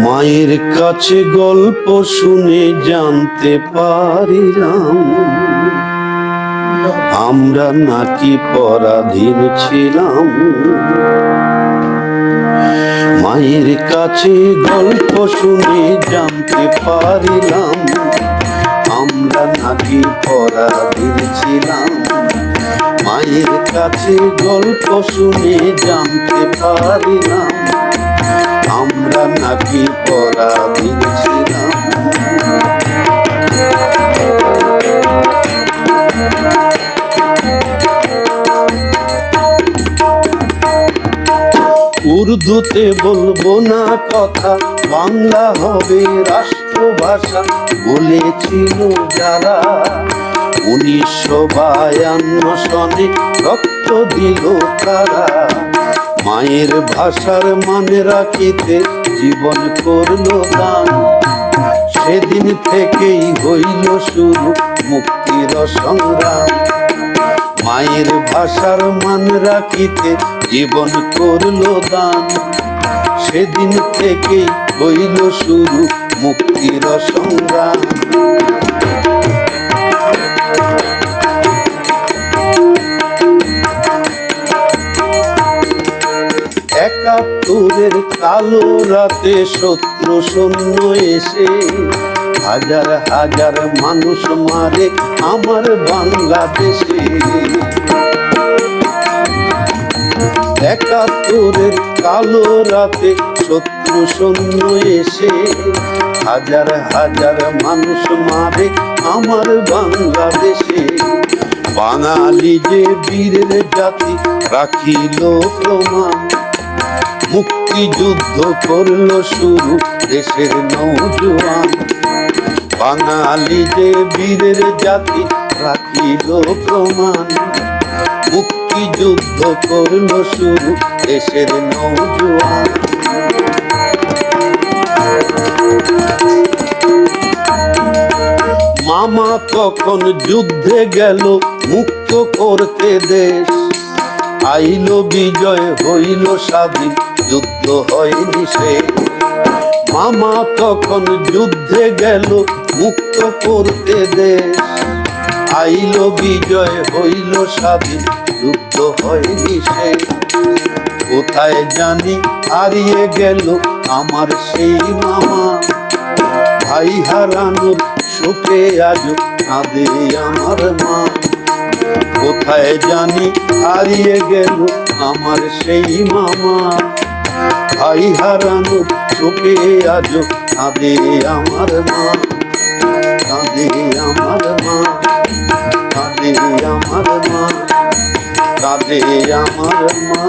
মায়ের কাছে গল্প শুনে জানতে পারিলাম আমরা নাকি পরাধীন ছিলাম। মায়ের কাছে গল্প শুনে জানতে পারিলাম আমরা নাকি পরাধীন ছিলাম। মায়ের কাছে গল্প শুনে জানতে পারিলাম আমরা নাকি পরাধীন ছিলাম। উর্দুতে বলবো না কথা, বাংলা হবে রাষ্ট্রভাষা বলেছিল যারা 1952 সনে রক্ত দিল তারা। মায়ের ভাষার মানে রাখিতে জীবন করলো দান, সেদিন থেকেই হইল শুরু মুক্তির সংগ্রাম। মায়ের ভাষার মান রাখিতে জীবন করলো দান, সেদিন থেকেই হইল শুরু মুক্তির সংগ্রাম। একাত্তরের কালো রাতে শত্রু সৈন্য এসে হাজার হাজার মানুষ মারে আমার বাংলাদেশে। একাত্তরের কালো রাতে শত্রু সৈন্য এসে হাজার হাজার মানুষ মারে আমার বাংলাদেশে। বাঙালি যে বীরের জাতি রাখিল প্রমাণ, মুক্তিযুদ্ধ করলো শুরু দেশের নৌজওয়ান। বাঙালি যে বীরের জাতি রাখিল প্রমাণ, মুক্তিযুদ্ধ করলো শুরু দেশের নৌজওয়ান। মামা তখন যুদ্ধে গেল মুক্ত করতে দেশ, আইল বিজয় হইল স্বাধীন যুদ্ধ হয়নি শেষ। মামা তখন যুদ্ধে গেল মুক্ত করতে দেশ, আইল বিজয় হইল স্বাধীন যুদ্ধ হয়নি শেষ। কোথায় জানি হারিয়ে গেল আমার সেই মামা, ভাই হারানোর শোকে আজ কাঁদে আমার মা। কোথায় জানি হারিয়ে গেল আমার সেই মামা, ভাই হারানোর শোকে আজ কাঁদে আমার মা। কাঁদে আমার মা, কাঁদে আমার মা, কাঁদে আমার মা।